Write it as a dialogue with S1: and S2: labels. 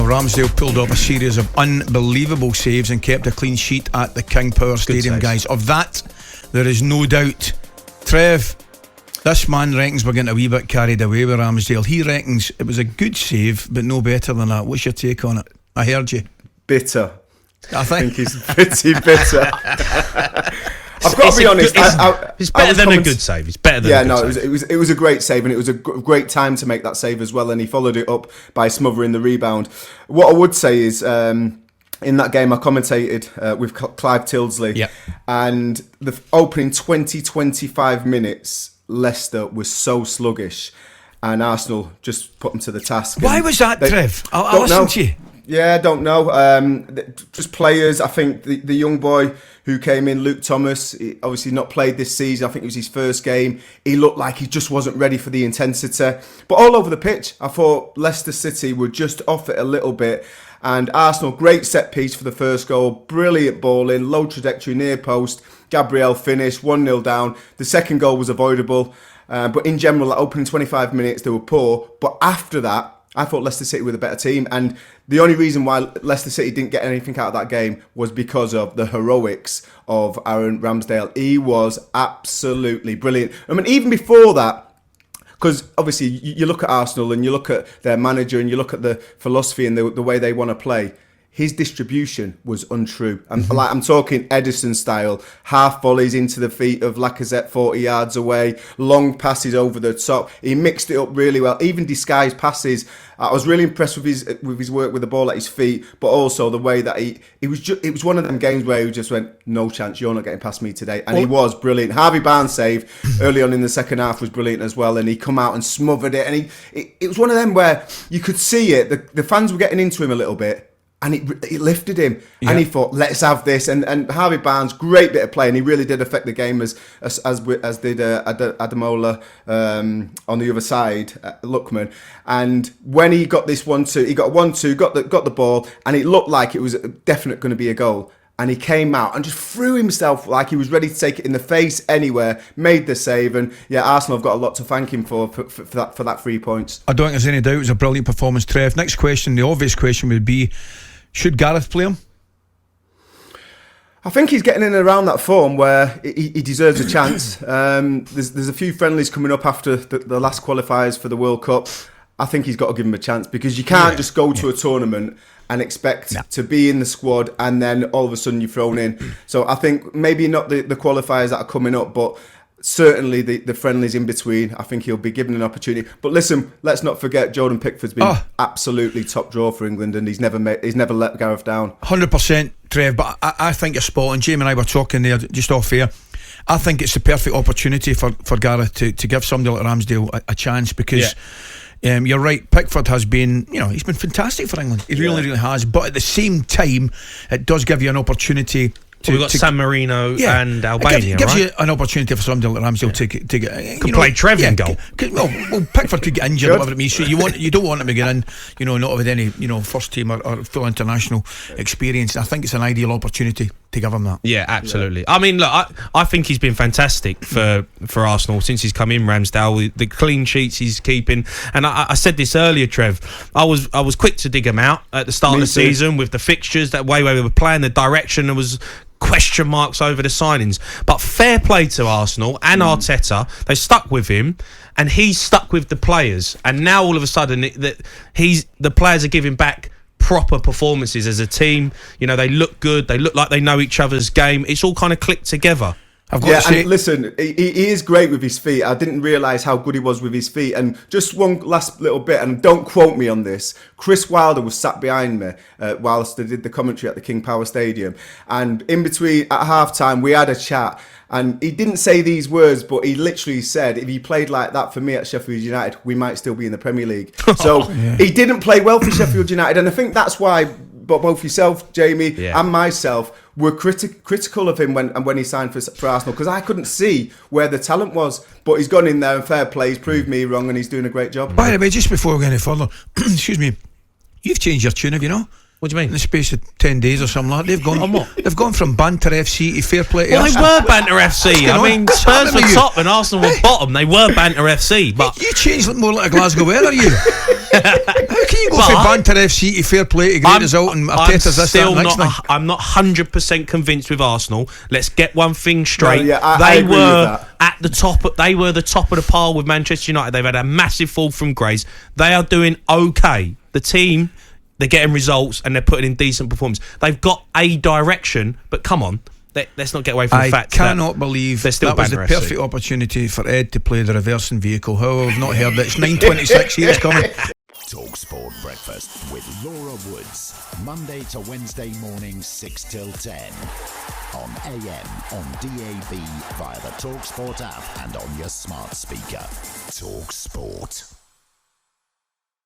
S1: Ramsdale pulled off a series of unbelievable saves and kept a clean sheet at the King Power Stadium, guys. Of that, there is no doubt. Trev, this man reckons we're getting a wee bit carried away with Ramsdale. He reckons it was a good save, but no better than that. What's your take on it? I heard you.
S2: Bitter.
S1: I think
S2: he's pretty bitter. I've got to be honest.
S3: It's better than a good save. It's better than a good save.
S2: It was a great save, and it was a great time to make that save as well. And he followed it up by smothering the rebound. What I would say is, in that game, I commentated with Clive Tildesley, and the opening 20-25 minutes, Leicester was so sluggish, and Arsenal just put them to the task.
S1: Why was that, Trev? I'll listen to you.
S2: Yeah, I don't know. Just players. I think the young boy who came in, Luke Thomas, he obviously not played this season. I think it was his first game. He looked like he just wasn't ready for the intensity. But all over the pitch, I thought Leicester City were just off it a little bit. And Arsenal, great set piece for the first goal. Brilliant ball in, low trajectory near post. Gabriel finished, 1-0 down. The second goal was avoidable. But in general, that opening 25 minutes, they were poor. But after that, I thought Leicester City were the better team, and the only reason why Leicester City didn't get anything out of that game was because of the heroics of Aaron Ramsdale. He was absolutely brilliant. I mean, even before that, because obviously you look at Arsenal and you look at their manager and you look at the philosophy and the way they want to play. His distribution was untrue. I'm talking EDERSON-STYLE, half volleys into the feet of Lacazette 40 yards away, long passes over the top. He mixed it up really well, even disguised passes. I was really impressed with his work with the ball at his feet, but also the way that it was one of them games where he just went, no chance, you're not getting past me today. And he was brilliant. Harvey Barnes' save early on in the second half was brilliant as well, and he come out and smothered it. And it was one of them where you could see it. The fans were getting into him a little bit. And it lifted him, and he thought, "Let's have this." And Harvey Barnes, great bit of play, and he really did affect the game as did Adamola on the other side, Lookman. And when he got this 1-2, he got 1-2, got the ball, and it looked like it was definitely going to be a goal. And he came out and just threw himself like he was ready to take it in the face anywhere, made the save, and Arsenal have got a lot to thank him for that 3 points.
S1: I don't think there's any doubt it was a brilliant performance, Trev. Next question, the obvious question would be, should Gareth play him?
S2: I think he's getting in and around that form where he deserves a chance. There's a few friendlies coming up after the last qualifiers for the World Cup. I think he's got to give him a chance, because you can't just go to a tournament and expect to be in the squad and then all of a sudden you're thrown in. So I think maybe not the qualifiers that are coming up, but certainly the friendlies in between. I think he'll be given an opportunity. But listen, let's not forget Jordan Pickford's been absolutely top draw for England, and he's never let Gareth down.
S1: 100%, Trev. But I think you're spot on. Jamie and I were talking there just off air. I think it's the perfect opportunity for Gareth to give somebody like Ramsdale a chance, because you're right, Pickford has been, he's been fantastic for England. He really has. But at the same time, it does give you an opportunity.
S3: We've got San Marino and Albania,
S1: gives you an opportunity for somebody like Ramsdale to get.
S3: Could play Trevor in goal.
S1: Well, Pickford could get injured, whatever it means. So you don't want him to get in, not with any, first team or full international experience. I think it's an ideal opportunity to give him that.
S3: Yeah, absolutely. I mean, look, I think he's been fantastic for Arsenal since he's come in. Ramsdale, the clean sheets he's keeping, and I said this earlier, Trev. I was quick to dig him out at the start of the season with the fixtures, that way we were playing, the direction. There was question marks over the signings, but fair play to Arsenal and Arteta. They stuck with him, and he's stuck with the players. And now all of a sudden, the players are giving back proper performances as a team. They look good. They look like they know each other's game. It's all kind of clicked together.
S2: And listen, he is great with his feet. I didn't realise how good he was with his feet. And just one last little bit, and don't quote me on this, Chris Wilder was sat behind me whilst they did the commentary at the King Power Stadium. And in between, at half-time, we had a chat. And he didn't say these words, but he literally said, if he played like that for me at Sheffield United, we might still be in the Premier League. So he didn't play well for Sheffield United. And I think that's why both yourself, Jamie, and myself were critical of him when he signed for Arsenal, because I couldn't see where the talent was. But he's gone in there and fair play, he's proved me wrong, and he's doing a great job.
S1: By the way, just before we go any further, excuse me, you've changed your tune, have you know?
S3: What do you mean?
S1: In the space of 10 days or something like that. They've gone
S3: On what?
S1: They've gone from banter FC to fair play to
S3: Well, they
S1: Arsenal.
S3: were banter FC. I mean,
S1: What's
S3: Spurs
S1: happening
S3: were
S1: to you?
S3: top and Arsenal were bottom. They were banter FC, but
S1: You changed more like a Glasgow weather, you. How can you go from
S3: But-
S1: banter FC to fair play to great result and Arteta's this, that, and next thing?
S3: I'm not 100% convinced with Arsenal. Let's get one thing straight.
S2: No, yeah, I agree with that.
S3: At the top. They were the top of the pile with Manchester United. They've had a massive fall from grace. They are doing okay. The team, they're getting results and they're putting in decent performance. They've got a direction, but come on, let's not get away from the
S1: I
S3: fact
S1: cannot believe
S3: they're still
S1: that was the
S3: banter FC.
S1: perfect opportunity for Ed to play the reversing vehicle. How I've not heard it. It's 9:26 here. It's coming.
S4: talkSPORT Breakfast with Laura Woods. Monday to Wednesday mornings 6 till 10. On AM, on DAB, via the talkSPORT app and on your smart speaker. talkSPORT.